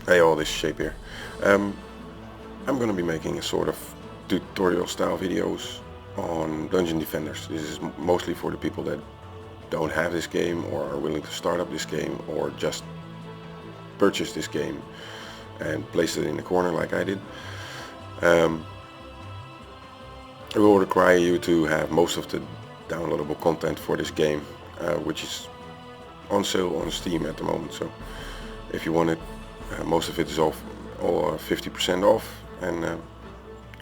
Hey, all this shape here. Um, I'm gonna be making a sort of tutorial style videos on Dungeon Defenders. This is mostly for the people that don't have this game or are willing to start up this game or just purchase this game and place it in the corner like I did. It will require you to have most of the downloadable content for this game, which is on sale on Steam at the moment. So if you want it, most of it is off, or 50% off, and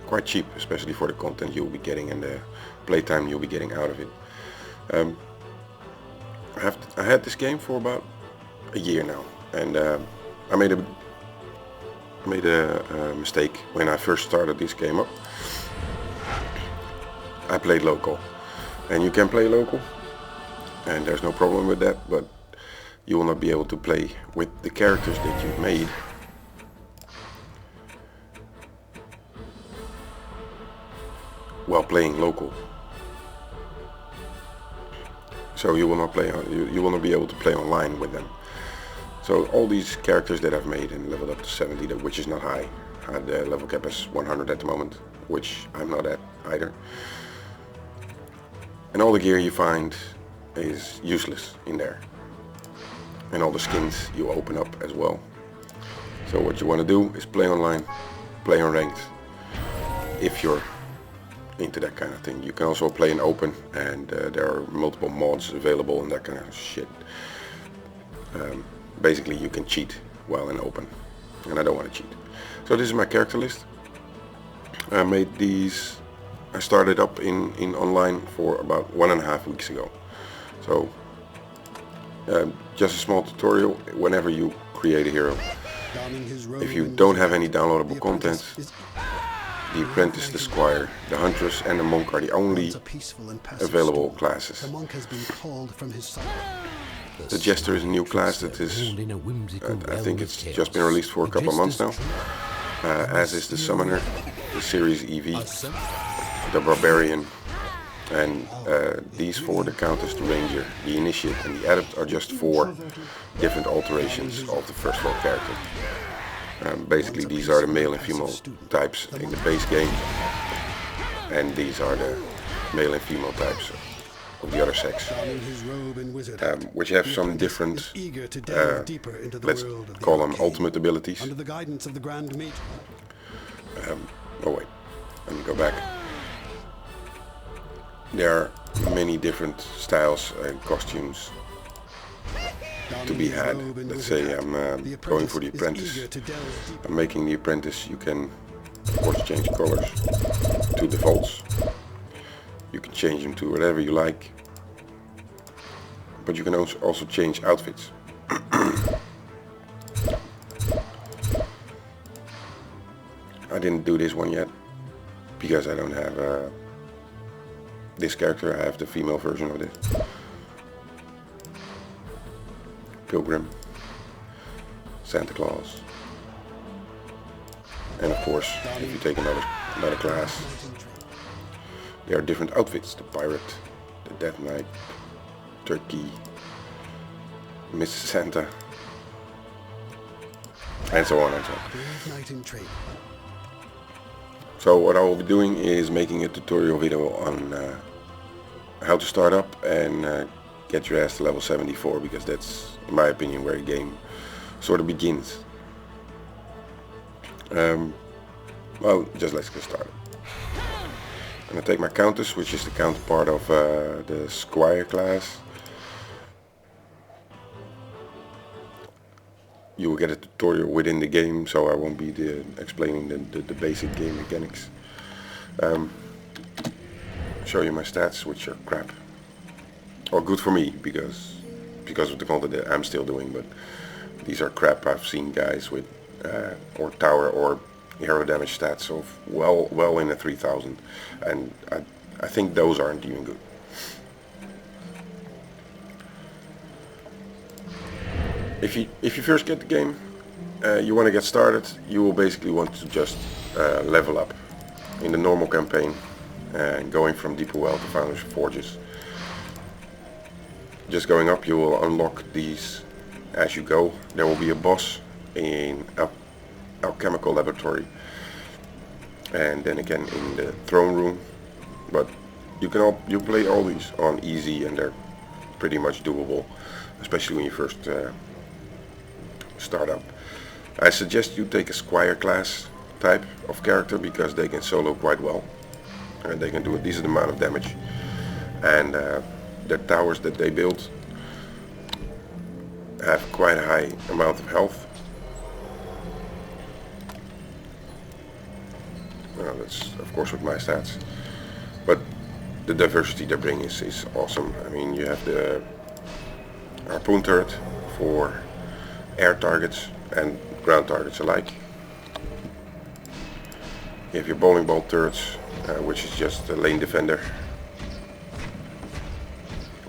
quite cheap, especially for the content you'll be getting and the playtime you'll be getting out of it. I had this game for about a year now, and I made a mistake when I first started this game up. I played local, and you can play local, and there's no problem with that, but you will not be able to play with the characters that you've made while playing local. So you will not play. You will not be able to play online with them. So all these characters that I've made and leveled up to 70, which is not high. The level cap is 100 at the moment, which I'm not at either. And all the gear you find is useless in there. And all the skins you open up as well. So what you want to do is play online, play on ranked, if you're into that kind of thing. You can also play in open, and there are multiple mods available and that kind of shit. Basically you can cheat while in open, and I don't want to cheat. So this is my character list. I made these, I started up in online for about 1.5 weeks ago. So just a small tutorial. Whenever you create a hero, if you don't have any downloadable content, the apprentice, the squire, the huntress and the monk are the only available classes. The jester is a new class that is, I think it's just been released for a couple of months now, as is the summoner, the series EV, the barbarian, and these four, the countess, the ranger, the initiate and the adept, are just 4 different alterations of the first floor character. Basically these are the male and female types in the base game, and these are the male and female types of the other sex, which have some different, let's call them ultimate abilities. Oh wait, let me go back. There are many different styles and costumes to be had. Let's say I'm going for the apprentice. I'm making the apprentice. You can of course change colors to defaults. You can change them to whatever you like, but you can also change outfits. I didn't do this one yet because I don't have this character. I have the female version of this. Pilgrim, Santa Claus, and of course if you take another class, there are different outfits: the pirate, the death knight, turkey, Miss Santa, and so on and so on. So what I will be doing is making a tutorial video on how to start up and get your ass to level 74, because that's, in my opinion, where the game sort of begins. Well, just let's get started. I'm going to take my countess, which is the counterpart of the squire class. You will get a tutorial within the game, so I won't be explaining the basic game mechanics. Show you my stats, which are crap. Or good for me, because of the content that I'm still doing, but these are crap. I've seen guys with or tower or hero damage stats of well in the 3000, and I think those aren't even good. If you first get the game, you want to get started, you will basically want to just level up in the normal campaign, and going from Deeper Well to Founders Forges. Just going up, you will unlock these as you go. There will be a boss in alchemical laboratory, and then again in the throne room. But you play all these on easy, and they're pretty much doable, especially when you first start up. I suggest you take a squire class type of character because they can solo quite well, and they can do a decent amount of damage, and the towers that they build have quite a high amount of health. Well, that's of course with my stats, but the diversity they bring is awesome. I mean, you have the harpoon turret for air targets and ground targets alike. You have your bowling ball turrets, which is just a lane defender.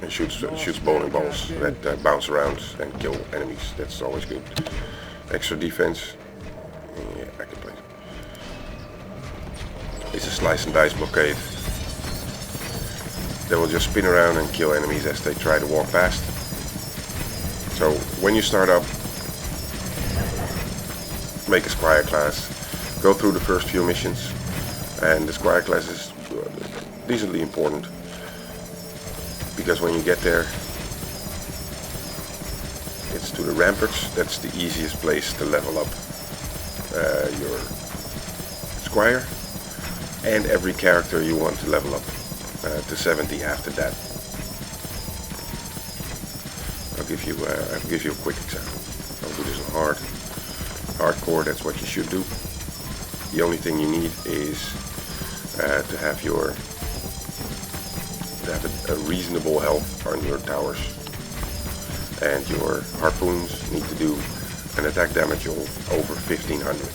It shoots bowling balls that bounce around and kill enemies. That's always good. Extra defense. Yeah, I can play. It's a slice and dice blockade. They will just spin around and kill enemies as they try to walk past. So when you start up, make a squire class, go through the first few missions, and the squire class is decently important because when you get there, it's to the ramparts. That's the easiest place to level up your squire, and every character you want to level up to 70 after that. I'll give you a quick example. I'll do this on hardcore. That's what you should do. The only thing you need is to have a reasonable health on your towers, and your harpoons need to do an attack damage of over 1500.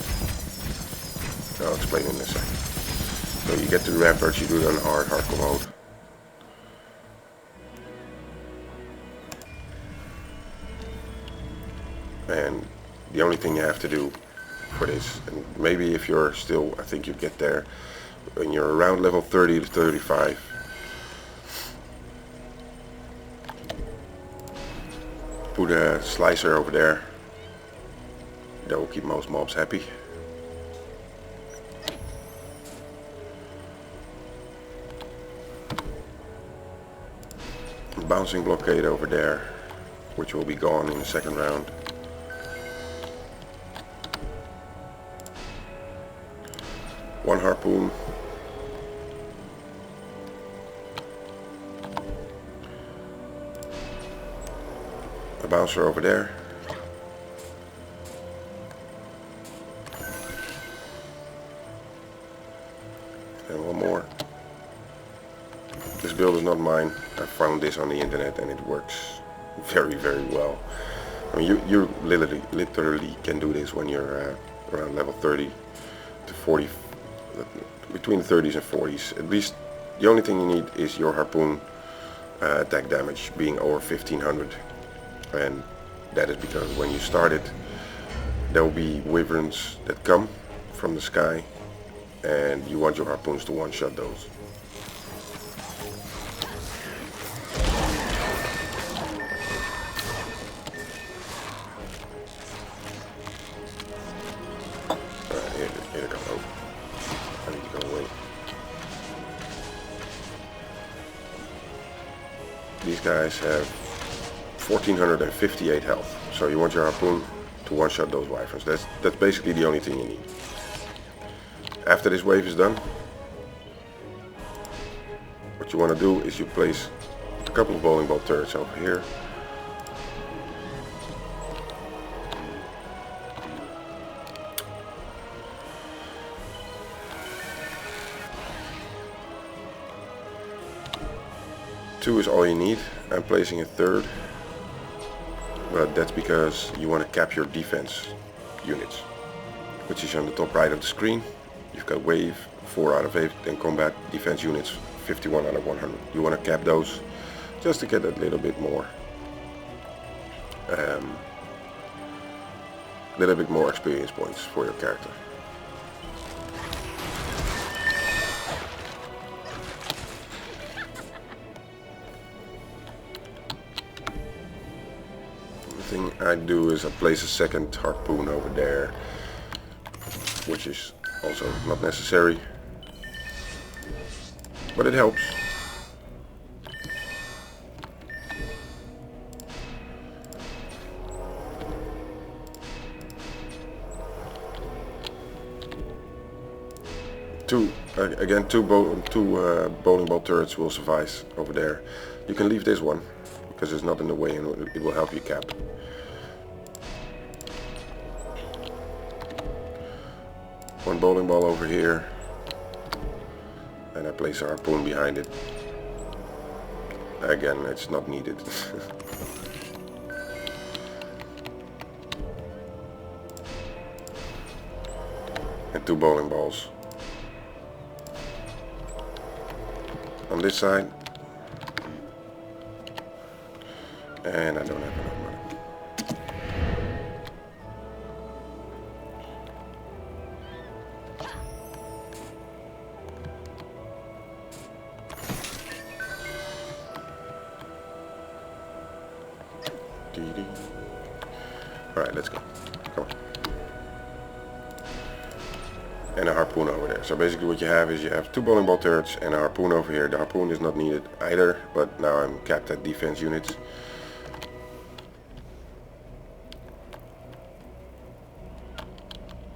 I'll explain in a second. So you get to the ramparts, you do it on hardcore mode. And the only thing you have to do for this, and maybe if you're still, I think you get there when you're around level 30 to 35, put a slicer over there. That will keep most mobs happy. Bouncing blockade over there, which will be gone in the second round. One harpoon. A bouncer over there. And one more. This build is not mine. I found this on the internet and it works very, very well. I mean, you literally can do this when you're around level 30 to 40, between the 30s and 40s. At least the only thing you need is your harpoon attack damage being over 1500, and that is because when you start it, there will be wyverns that come from the sky, and you want your harpoons to one-shot those. Here they come. Oh, I need to go away. These guys have 1458 health, so you want your harpoon to one-shot those wyverns. That's basically the only thing you need. After this wave is done, what you want to do is you place a couple of bowling ball turrets over here. Two is all you need. I'm placing a third, but that's because you want to cap your defense units, which is on the top right of the screen. You've got wave 4 out of 8 and combat defense units 51 out of 100. You want to cap those just to get a little bit more experience points for your character. thing I do is I place a second harpoon over there, which is also not necessary, but it helps. Two bowling ball turrets will suffice over there. You can leave this one because it's not in the way and it will help you cap. One bowling ball over here, and I place a harpoon behind it. Again, it's not needed. And two bowling balls on this side, and I don't have enough money. Alright, let's go. Come on. And a harpoon over there. So basically what you have is you have two bowling ball turrets and a harpoon over here. The harpoon is not needed either, but now I'm capped at defense units.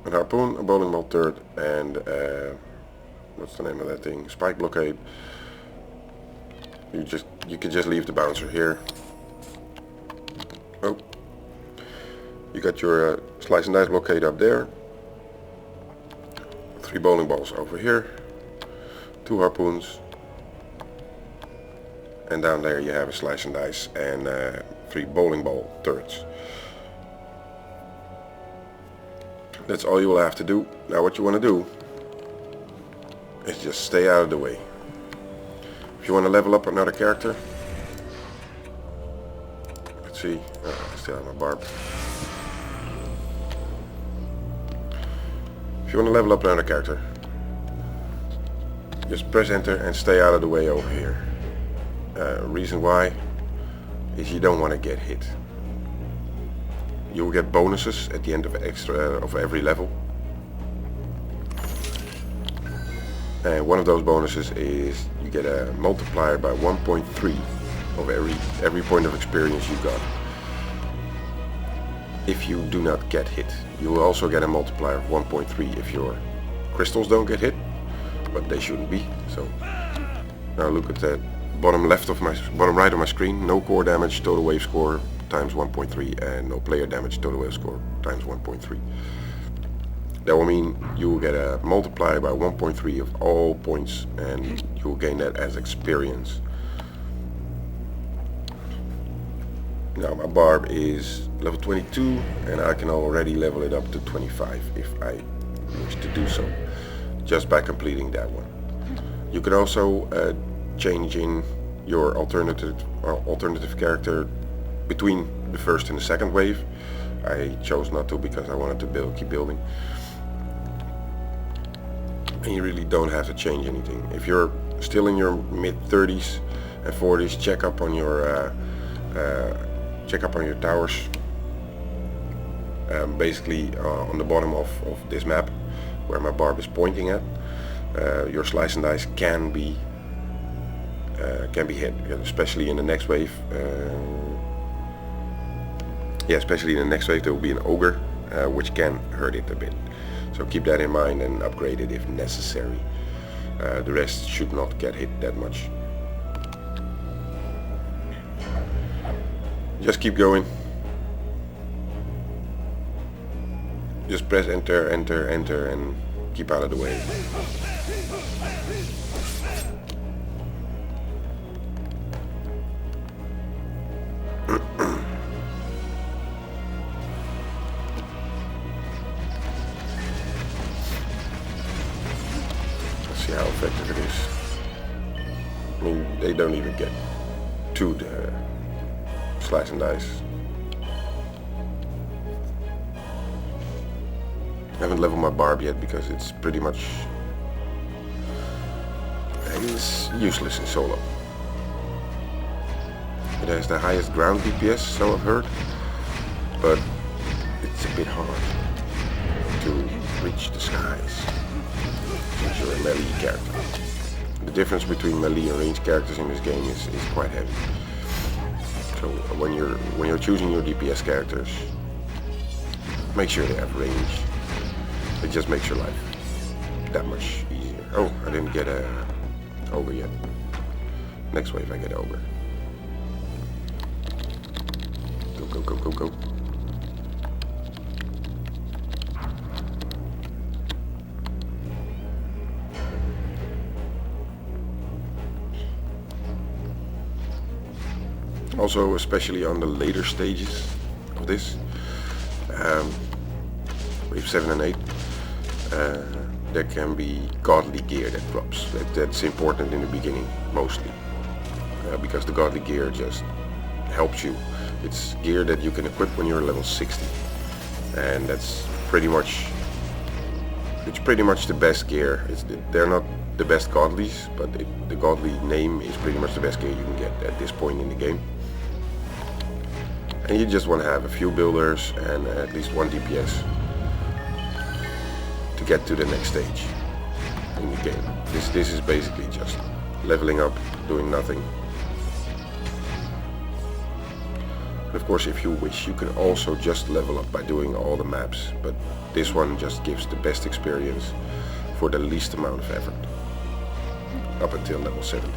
A harpoon, a bowling ball turret, and what's the name of that thing? Spike blockade. You can just leave the bouncer here. Oh, you got your slice and dice blockade up there. Three bowling balls over here, two harpoons, and down there you have a slice and dice and three bowling ball turrets. That's all you will have to do. Now what you want to do is just stay out of the way. If you want to level up another character, let's see, I still have my barb. If you want to level up another character, just press enter and stay out of the way over here. Reason why is you don't want to get hit. You will get bonuses at the end of every level, and one of those bonuses is you get a multiplier by 1.3 of every point of experience you got. If you do not get hit, you will also get a multiplier of 1.3 if your crystals don't get hit, but they shouldn't be. So now look at that bottom right of my screen. No core damage, total wave score times 1.3, and no player damage, total wave score times 1.3. That will mean you will get a multiplier by 1.3 of all points, and you will gain that as experience. Now my barb is level 22, and I can already level it up to 25 if I wish to do so, just by completing that one. You could also change in your alternative character between the first and the second wave. I chose not to because I wanted to keep building. And you really don't have to change anything. If you're still in your mid 30s and 40s, check up on your towers. Basically on the bottom of this map where my barb is pointing at, your slice and dice can be hit, especially in the next wave. Especially in the next wave there will be an ogre, which can hurt it a bit. So keep that in mind and upgrade it if necessary. The rest should not get hit that much. Just keep going. Just press enter, enter, enter, and keep out of the way. Let's see how effective it is. I mean, they don't even get to the slice and dice. I haven't leveled my barb yet because it's pretty much useless in solo. It has the highest ground DPS, so I've heard. but it's a bit hard to reach the skies since you're a melee character. The difference between melee and ranged characters in this game is quite heavy. So when you're choosing your DPS characters, make sure they have range. It just makes your life that much easier. Oh, I didn't get a ogre yet. Next wave I get ogre. Go, go, go, go, go. Also, especially on the later stages of this, wave 7 and 8, there can be godly gear that drops. That's important in the beginning, mostly, because the godly gear just helps you. It's gear that you can equip when you're level 60, and that's pretty much the best gear. They're not the best godlies, but the godly name is pretty much the best gear you can get at this point in the game. And you just want to have a few builders and at least one DPS to get to the next stage in the game. This is basically just leveling up, doing nothing. And of course, if you wish, you can also just level up by doing all the maps, but this one just gives the best experience for the least amount of effort, up until level 70.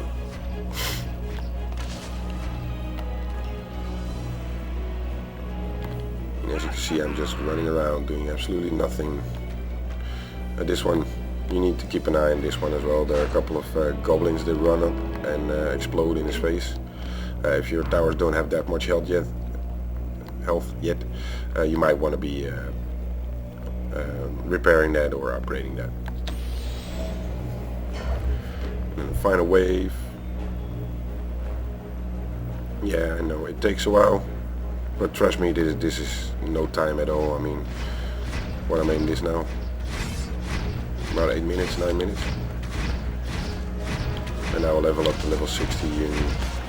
As you can see, I'm just running around doing absolutely nothing. This one, you need to keep an eye on this one as well. There are a couple of goblins that run up and explode in his face. If your towers don't have that much health yet, you might want to be repairing that or upgrading that. And the final wave. Yeah, I know it takes a while. But trust me, this is no time at all. I mean, what am I in this now? About 8 minutes, 9 minutes. And I will level up to level 60 in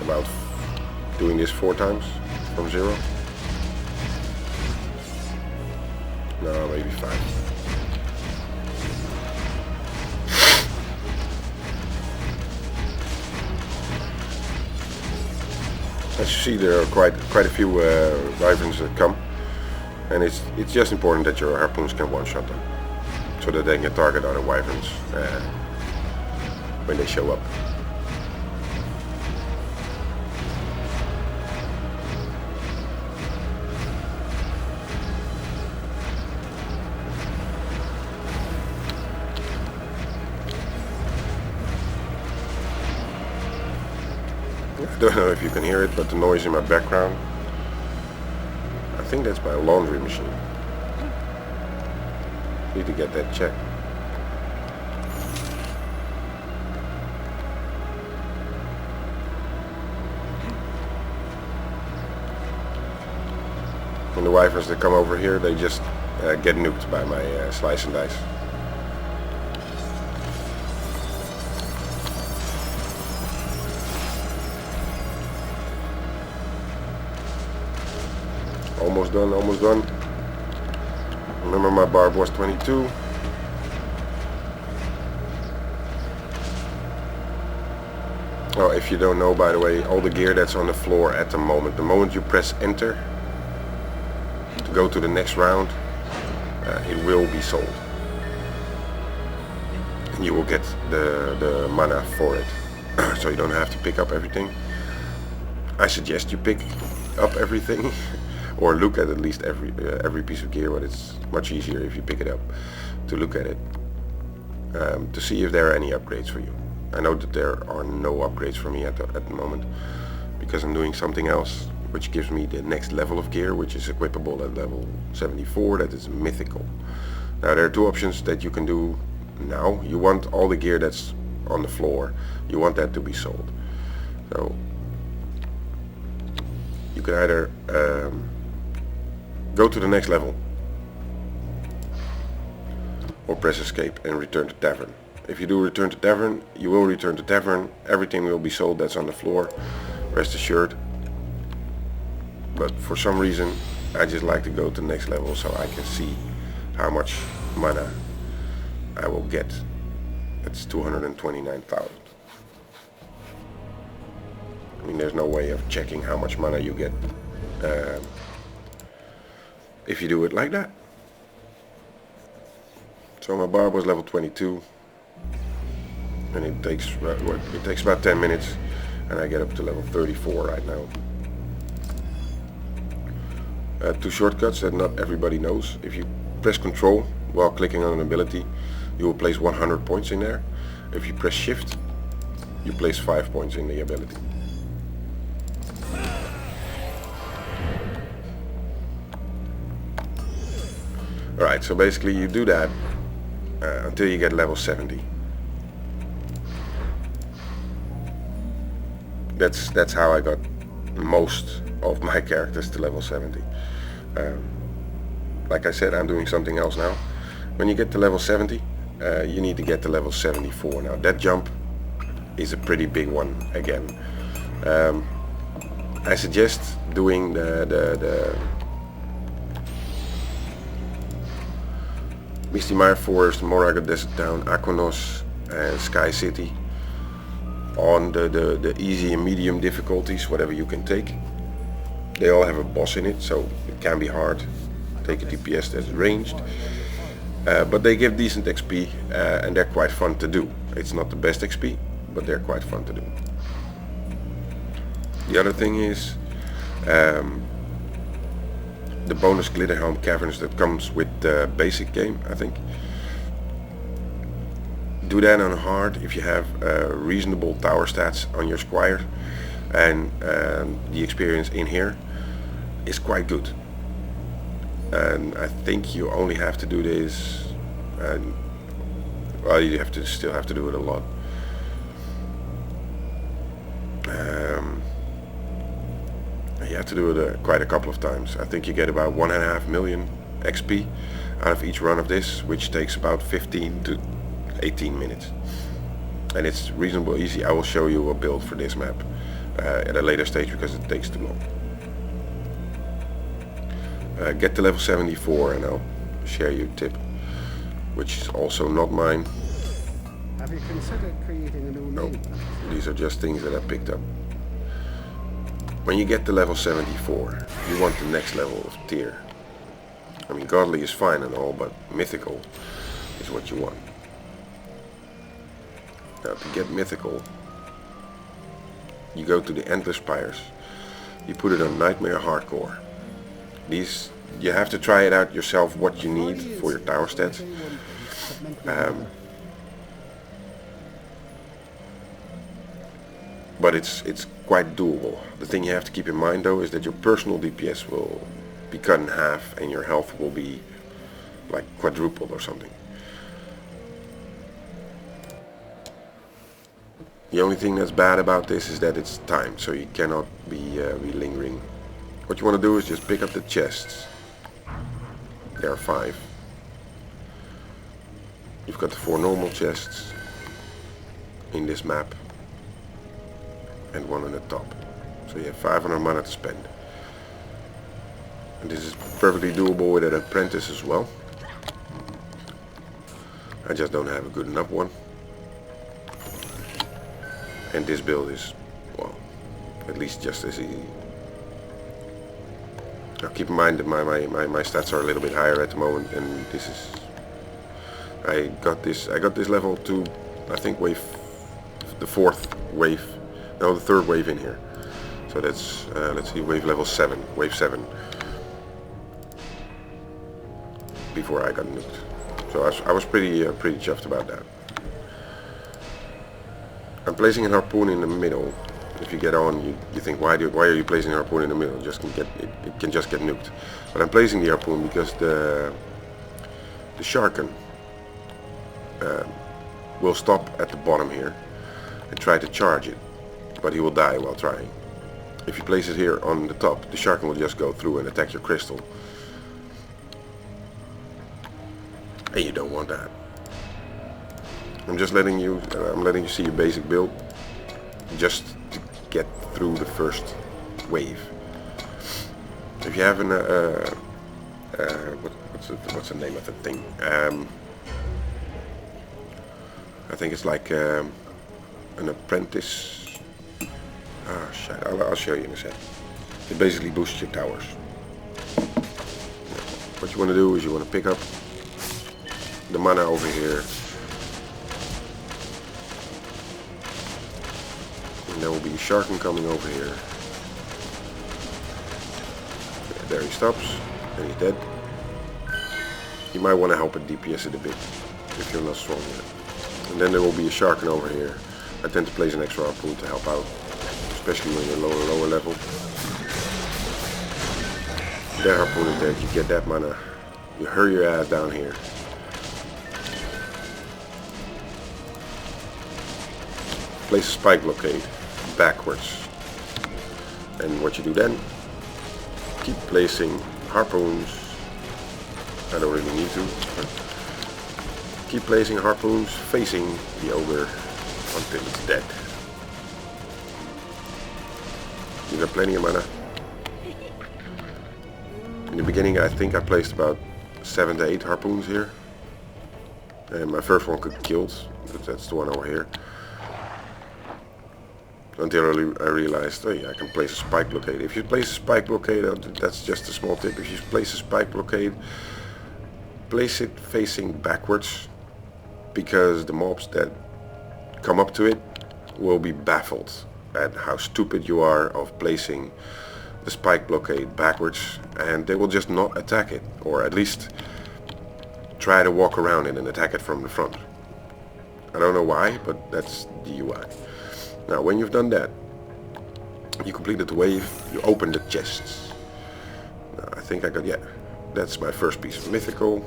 about doing this 4 times from 0. No, maybe 5. As you see, there are quite a few wyverns that come, and it's just important that your harpoons can one-shot them, so that they can target other wyverns when they show up. I don't know if you can hear it, but the noise in my background, I think that's my laundry machine. Need to get that checked. And the wyverns that come over here, they just get nuked by my slice and dice. Almost done, almost done. Remember, my barb was 22. Oh, if you don't know, by the way, all the gear that's on the floor at the moment you press enter to go to the next round, it will be sold. And you will get the mana for it. So you don't have to pick up everything. I suggest you pick up everything. Or look at least every piece of gear, but it's much easier if you pick it up to look at it, to see if there are any upgrades for you. I know that there are no upgrades for me at the moment, because I'm doing something else which gives me the next level of gear, which is equipable at level 74, that is Mythical. Now there are 2 options that you can do now. You want all the gear that's on the floor, you want that to be sold. So you can either go to the next level, or press escape and return to tavern. If you do return to tavern, you will return to tavern. Everything will be sold that's on the floor, rest assured. But for some reason I just like to go to the next level so I can see how much mana I will get. It's 229,000. I mean, there's no way of checking how much mana you get if you do it like that. So my barb was level 22, and it takes about 10 minutes, and I get up to level 34 right now. Two shortcuts that not everybody knows. If you press Control while clicking on an ability, you will place 100 points in there. If you press Shift, you place 5 points in the ability. Alright, so basically you do that until you get level 70. That's how I got most of my characters to level 70. Like I said, I'm doing something else now. When you get to level 70, you need to get to level 74. Now that jump is a pretty big one again. I suggest doing the Misty Mire Forest, Moraga Desert Town, Aquanos and Sky City on the easy and medium difficulties, whatever you can take. They all have a boss in it, so it can be hard. Take a DPS that's ranged, but they give decent XP and they're quite fun to do. It's not the best XP, but they're quite fun to do. The other thing is the bonus Glitterhelm Caverns that comes with the basic game, I think. Do that on hard if you have reasonable tower stats on your squire, and the experience in here is quite good. And I think you only have to do this, and well, you still have to do it a lot. You have to do it quite a couple of times. I think you get about 1.5 million XP out of each run of this, which takes about 15 to 18 minutes. And it's reasonably easy. I will show you a build for this map at a later stage because it takes too long. Get to level 74 and I'll share you a tip, which is also not mine. Have you considered creating a new name? These are just things that I picked up. When you get to level 74, you want the next level of tier. I mean, godly is fine and all, but mythical is what you want. Now, to get mythical, you go to the Endless Spires. You put it on Nightmare Hardcore. These, you have to try it out yourself what you need for your tower stats. But it's quite doable. The thing you have to keep in mind though is that your personal DPS will be cut in half and your health will be like quadrupled or something. The only thing that's bad about this is that it's timed, so you cannot be lingering. What you want to do is just pick up the chests. There are 5. You've got the 4 normal chests in this map and 1 on the top. So you have 500 mana to spend. And this is perfectly doable with an apprentice as well. I just don't have a good enough one. And this build is, well, at least just as easy. Now keep in mind that my stats are a little bit higher at the moment, and this is, I got this level to, I think the 4th wave, no, the 3rd wave in here. So that's let's see, wave 7, before I got nuked. So I was pretty chuffed about that. I'm placing a harpoon in the middle. If you get on, you think, why are you placing a harpoon in the middle? It can just get nuked. But I'm placing the harpoon because the Sharkan will stop at the bottom here and try to charge it, but he will die while trying. If you place it here on the top, the Sharkan will just go through and attack your crystal, and you don't want that. I'm letting you see a basic build just to get through the first wave. if you have an what's the name of the thing? I think it's like an apprentice. Ah, shit! I'll show you in a sec. It basically boosts your towers. What you want to do is you want to pick up the mana over here, and there will be a Sharkin coming over here. Yeah, there he stops, and he's dead. You might want to help it DPS it a bit if you're not strong yet. And then there will be a Sharkin over here. I tend to place an extra harpoon to help out, especially when you're lower level. That harpoon is dead, you get that mana. You hurry your ass down here. Place a spike blockade backwards. And what you do then, keep placing harpoons. I don't really need to, but keep placing harpoons facing the ogre until it's dead. You got plenty of mana. In the beginning I think I placed about 7 to 8 harpoons here. And my first one got killed, but that's the one over here. Until I realized, oh yeah, I can place a spike blockade. If you place a spike blockade, that's just a small tip. If you place a spike blockade, place it facing backwards, because the mobs that come up to it will be baffled at how stupid you are of placing the spike blockade backwards, and they will just not attack it, or at least try to walk around it and attack it from the front. I don't know why, but that's the UI. Now when you've done that, you completed the wave, you open the chests. Now, I think I got, yeah, that's my first piece of mythical,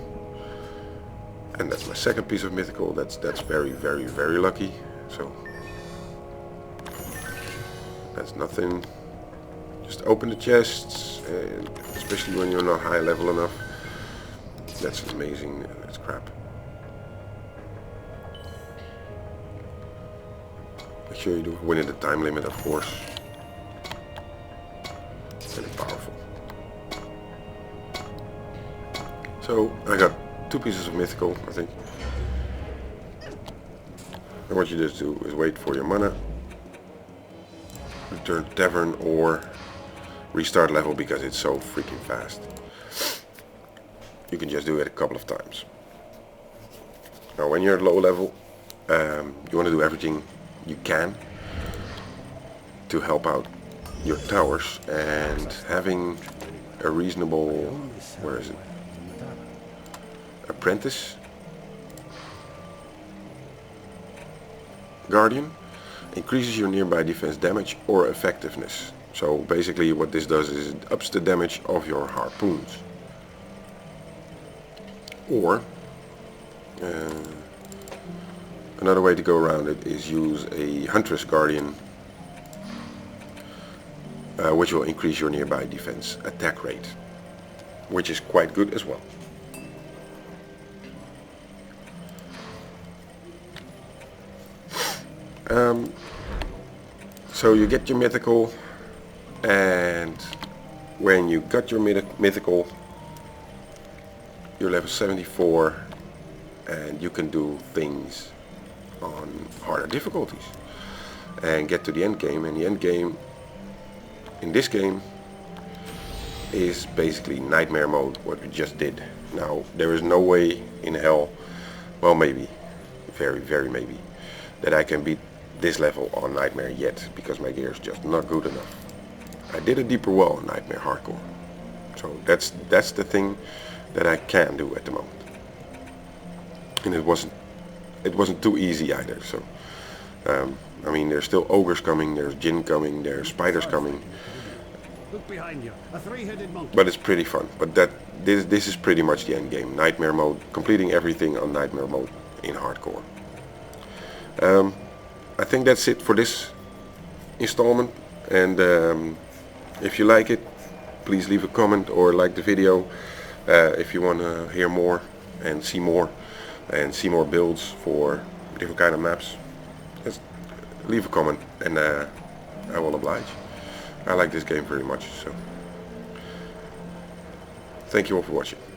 and that's my second piece of mythical. That's very, very, very lucky. So that's nothing. Just open the chests, and especially when you're not high level enough. That's amazing. That's crap. Make sure you do it within the time limit, of course. Very powerful. So I got 2 pieces of mythical, I think. And what you just do is wait for your mana, return to tavern, or restart level because it's so freaking fast. You can just do it a couple of times. Now when you're at low level, you want to do everything you can to help out your towers, and having a reasonable, where is it, apprentice guardian increases your nearby defense damage or effectiveness. So basically what this does is it ups the damage of your harpoons. Or another way to go around it is use a huntress guardian, which will increase your nearby defense attack rate, which is quite good as well. So you get your mythical, and when you got your mythical, you're level 74, and you can do things on harder difficulties and get to the end game. And the end game in this game is basically nightmare mode, what we just did. Now there is no way in hell, well maybe, very, very maybe, that I can beat this level on nightmare yet, because my gear is just not good enough. I did a deeper well on nightmare hardcore, so that's the thing that I can do at the moment. And it wasn't too easy either. So I mean, there's still ogres coming, there's Jinn coming, there's spiders coming. Look behind you, a 3-headed monkey. But it's pretty fun. But this is pretty much the end game. Nightmare mode, completing everything on nightmare mode in hardcore. I think that's it for this installment. And if you like it, please leave a comment or like the video. If you want to hear more and see more builds for different kind of maps, just leave a comment and I will oblige. I like this game very much. So Thank you all for watching.